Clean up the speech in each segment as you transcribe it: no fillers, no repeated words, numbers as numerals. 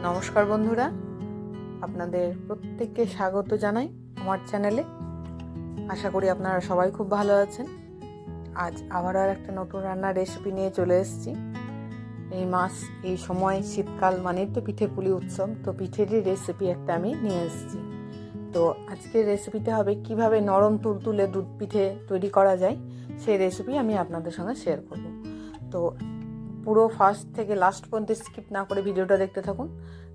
নমস্কার বন্ধুরা, আপনাদের প্রত্যেককে স্বাগত জানাই আমার চ্যানেলে। আশা করি আপনারা সবাই খুব ভালো আছেন। আজ আবার আর একটা নতুন রান্নার রেসিপি নিয়ে চলে এসেছি। এই সময় শীতকাল মানেই তো পিঠে পুলি উৎসব, তো পিঠেরই রেসিপি একটা আমি নিয়ে এসেছি। তো আজকের রেসিপিটা হবে কিভাবে নরম তুলতুলে দুধ পিঠে তৈরি করা যায়, সেই রেসিপি আমি আপনাদের সঙ্গে শেয়ার করব। তো পুরো ফার্স্ট থেকে লাস্ট পর্যন্ত স্কিপ না করে ভিডিওটা দেখতে থাকুন,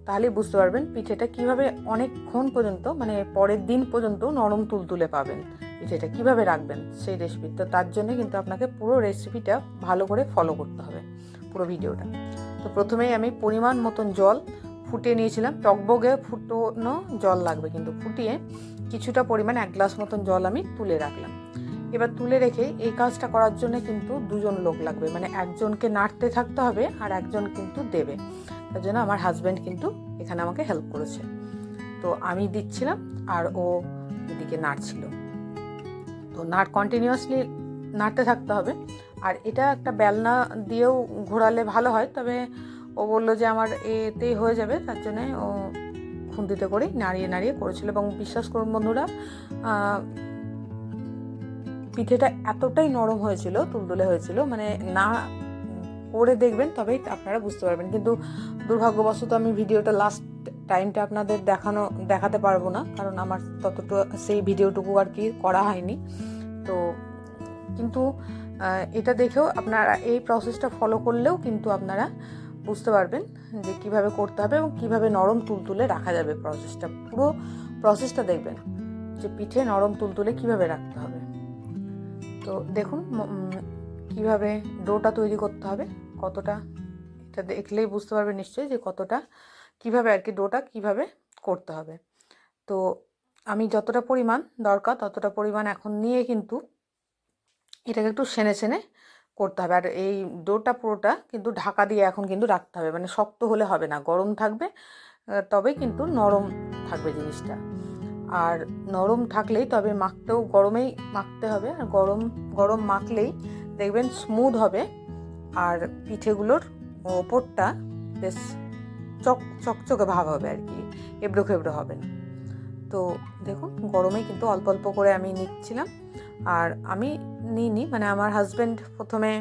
তাহলেই বুঝতে পারবেন পিঠেটা কিভাবে অনেকক্ষণ পর্যন্ত, মানে পরের দিন পর্যন্ত নরম তুলতুলে পাবেন। পিঠেটা কিভাবে রাখবেন সেই রেসিপি, তো তার জন্য কিন্তু আপনাকে পুরো রেসিপিটা ভালো করে ফলো করতে হবে, পুরো ভিডিওটা। তো প্রথমেই আমি পরিমাণ মতন জল ফুটিয়ে নিয়েছিলাম। টকবগে ফুটানো জল লাগবে, কিন্তু ফুটিয়ে কিছুটা পরিমাণ 1 গ্লাস মতন জল আমি তুলে রাখলাম। এবার তুলে রেখে এই কাজটা করার জন্য কিন্তু দুজন লোক লাগবে, মানে একজনকে নাড়তে থাকতে হবে আর একজন কিন্তু দেবে। তার জন্য আমার হাজব্যান্ড কিন্তু এখানে আমাকে হেল্প করেছে। তো আমি দিচ্ছিলাম আর ও এদিকে নাড়ছিল। তো কন্টিনিউয়াসলি নাড়তে থাকতে হবে। আর এটা একটা বেলনা দিয়েও ঘোরালে ভালো হয়, তবে ও বললো যে আমার এতেই হয়ে যাবে, তার জন্যে ও খুন্তিতে করেই নাড়িয়ে নাড়িয়ে করেছিল। এবং বিশ্বাস করুন বন্ধুরা, পিঠেটা এতটাই নরম হয়েছিল, তুলতুলে হয়েছিল, মানে না করে দেখবেন তবেই আপনারা বুঝতে পারবেন। কিন্তু দুর্ভাগ্যবশত আমি ভিডিওটা লাস্ট টাইমটা আপনাদের দেখাতে পারবো না, কারণ আমার ততটুকু সেই ভিডিওটুকু আর কি করা হয়নি। তো কিন্তু এটা দেখেও আপনারা এই প্রসেসটা ফলো করলেও কিন্তু আপনারা বুঝতে পারবেন যে কিভাবে করতে হবে এবং কিভাবে নরম তুলতুলে রাখা যাবে। পুরো প্রসেসটা দেখবেন যে পিঠে নরম তুলতুলে কিভাবে রাখতে হবে। তো দেখুন কিভাবে ডোটা তৈরি করতে হবে, কতটা, এটা দেখলেই বুঝতে পারবে নিশ্চয়ই যে কতটা কিভাবে আর কি ডোটা কিভাবে করতে হবে। তো আমি যতটা পরিমাণ দরকার ততটা পরিমাণ এখন নিয়ে কিন্তু এটাকে একটু সেনে করতে হবে। আর এই ডোটা পুরোটা কিন্তু ঢাকা দিয়ে এখন কিন্তু রাখতে হবে, মানে শক্ত হলে হবে না, গরম থাকবে, তবেই কিন্তু নরম থাকবে জিনিসটা। আর নরম থাকলেই তবে মাখতেও গরমেই মাখতে হবে, আর গরম মাখলেই দেখবেন স্মুথ হবে, আর পিঠেগুলোর ওপরটা বেশ চকচকে ভাব হবে আর কি, এবড়ো খেবড়ো হবে না। তো দেখুন গরমেই কিন্তু অল্প অল্প করে আমি নিচ্ছিলাম। আর আমি নিইনি, মানে আমার হাজব্যান্ড প্রথমে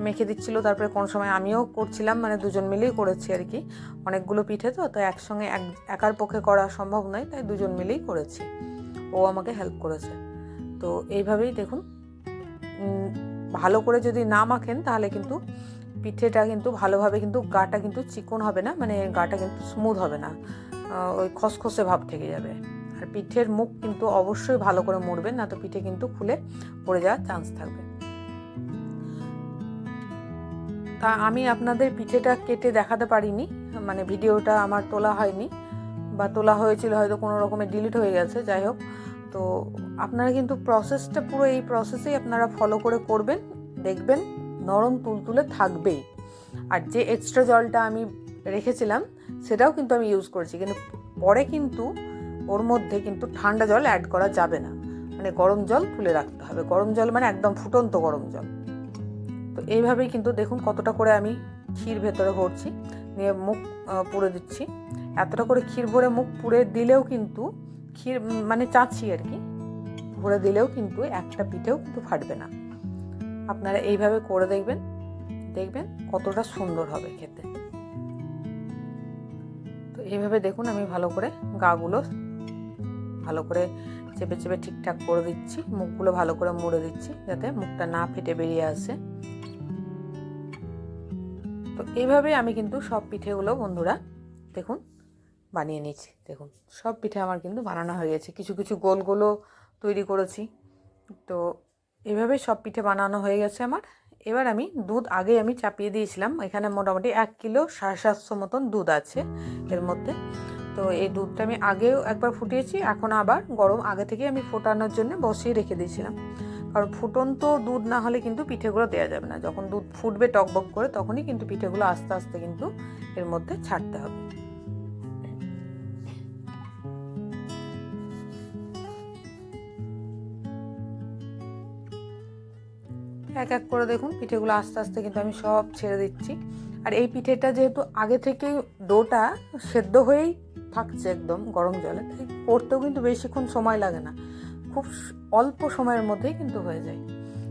মেখে দিচ্ছিল, তারপরে কোন সময় আমিও করছিলাম, মানে দুজন মিলেই করেছি আর কি। অনেকগুলো পিঠে তো একসঙ্গে একার পক্ষে করা সম্ভব নয়, তাই দুজন মিলেই করেছি, ও আমাকে হেল্প করেছে। তো এইভাবেই দেখুন, ভালো করে যদি না মাখেন তাহলে কিন্তু পিঠেটা কিন্তু ভালোভাবে কিন্তু গাটা কিন্তু চিকন হবে না, মানে গাটা কিন্তু স্মুথ হবে না, ওই খসখসে ভাব থেকে যাবে। আর পিঠের মুখ কিন্তু অবশ্যই ভালো করে মুড়বেন, না তো পিঠে কিন্তু খুলে পড়ে যাওয়ার চান্স থাকবে। তা আমি আপনাদের পিঠেটা কেটে দেখাতে পারিনি, মানে ভিডিওটা আমার তোলা হয়নি, বা তোলা হয়েছিল হয়তো কোনো রকমে ডিলিট হয়ে গেছে, যাই হোক। তো আপনারা কিন্তু প্রসেসটা পুরো এই প্রসেসেই আপনারা ফলো করে করবেন, দেখবেন নরম তুলতুলে থাকবেই। আর যে এক্সট্রা জলটা আমি রেখেছিলাম সেটাও কিন্তু আমি ইউজ করেছি, কিন্তু পরে কিন্তু ওর মধ্যে কিন্তু ঠান্ডা জল অ্যাড করা যাবে না, মানে গরম জল তুলে রাখতে হবে। গরম জল মানে একদম ফুটন্ত গরম জল। তো এইভাবেই কিন্তু দেখুন কতটা করে আমি ক্ষীর ভেতরে ভরছি, নিয়ে মুখ পুড়ে দিচ্ছি। এতটা করে ক্ষীর ভরে মুখ পুড়ে দিলেও কিন্তু ক্ষীর মানে চাচ্ছি আর কি, ভরে দিলেও কিন্তু একটা পিঠেও কিন্তু ফাটবে না। আপনারা এইভাবে করে দেখবেন কতটা সুন্দর হবে খেতে। তো এইভাবে দেখুন আমি ভালো করে গাগুলো ভালো করে চেপে চেপে ঠিকঠাক করে দিচ্ছি, মুখগুলো ভালো করে মুড়ে দিচ্ছি যাতে মুখটা না ফেটে বেরিয়ে আসে। তো এইভাবে আমি কিন্তু সব পিঠেগুলো বন্ধুরা দেখুন বানিয়ে নিয়েছি। দেখুন সব পিঠে আমার কিন্তু বানানো হয়ে গেছে, কিছু কিছু গোলও তৈরি করেছি। তো এভাবে সব পিঠে বানানো হয়ে গেছে আমার। এবার আমি দুধ আগে আমি চাপিয়ে দিয়েছিলাম, এখানে মোটামুটি 1 কিলো 750 মতন দুধ আছে এর মধ্যে। তো এই দুধটা আমি আগেও একবার ফুটিয়েছি, এখন আবার গরম আগে থেকে আমি ফোটানোর জন্য বসিয়ে রেখে দিয়েছিলাম, কারণ ফুটন্ত দুধ না হলে কিন্তু পিঠেগুলো দেওয়া যাবে না। যখন দুধ ফুটবে টকবক করে তখনই কিন্তু পিঠেগুলো আস্তে আস্তে কিন্তু এর মধ্যে ছাড়তে হবে। এক এক করে দেখুন পিঠেগুলো আস্তে আস্তে কিন্তু আমি সব ছেড়ে দিচ্ছি। আর এই পিঠেটা যেহেতু আগে থেকেই ডোটা সেদ্ধ হয়েই থাকছে একদম গরম জলে, তাই করতেও কিন্তু বেশিক্ষণ সময় লাগে না, খুব অল্প সময়ের মধ্যেই কিন্তু হয়ে যায়।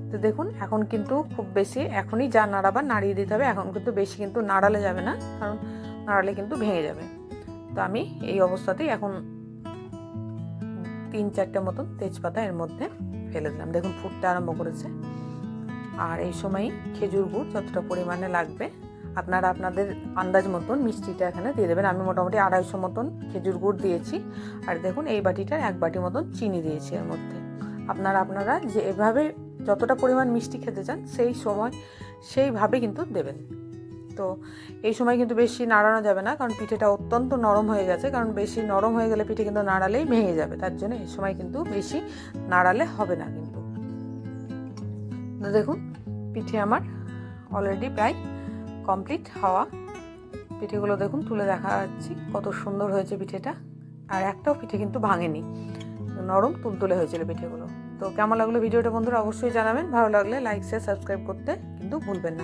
তো দেখুন এখন কিন্তু খুব বেশি এখনই যা নাড়াবার নাড়িয়ে দিতে হবে, এখন কিন্তু বেশি কিন্তু নাড়ালে যাবে না, কারণ নাড়ালে কিন্তু ভেঙে যাবে। তো আমি এই অবস্থাতেই এখন 3-4টে মতন তেজপাতা এর মধ্যে ফেলে দিলাম। দেখুন ফুটতে আরম্ভ করেছে। আর এই সময় খেজুর গুড় যতটা পরিমাণে লাগবে আপনারা আপনাদের আন্দাজ মতন মিষ্টিটা এখানে দিয়ে দেবেন। আমি মোটামুটি 250 মতন খেজুর গুড় দিয়েছি। আর দেখুন এই বাটিটার 1 বাটি মতন চিনি দিয়েছি এর মধ্যে। আপনারা যেভাবে যতটা পরিমাণ মিষ্টি খেতে চান সেইভাবে কিন্তু দেবেন। তো এই সময় কিন্তু বেশি নাড়ানো যাবে না, কারণ পিঠেটা অত্যন্ত নরম হয়ে গেছে, কারণ বেশি নরম হয়ে গেলে পিঠে কিন্তু নাড়ালেই ভেঙে যাবে, তার জন্য এই সময় কিন্তু বেশি নাড়ালে হবে না কিন্তু। দেখুন পিঠে আমার অলরেডি প্রায় কমপ্লিট হওয়া। পিঠেগুলো দেখুন তুলে দেখাচ্ছি কত সুন্দর হয়েছে পিঠেটা, আর একটাও পিঠে কিন্তু ভাঙেনি, নরম তুলতুলে হয়েছিল পিঠেগুলো। তো কেমন লাগলো ভিডিওটা বন্ধুরা অবশ্যই জানাবেন, ভালো লাগলে লাইক শেয়ার সাবস্ক্রাইব করতে কিন্তু ভুলবেন না।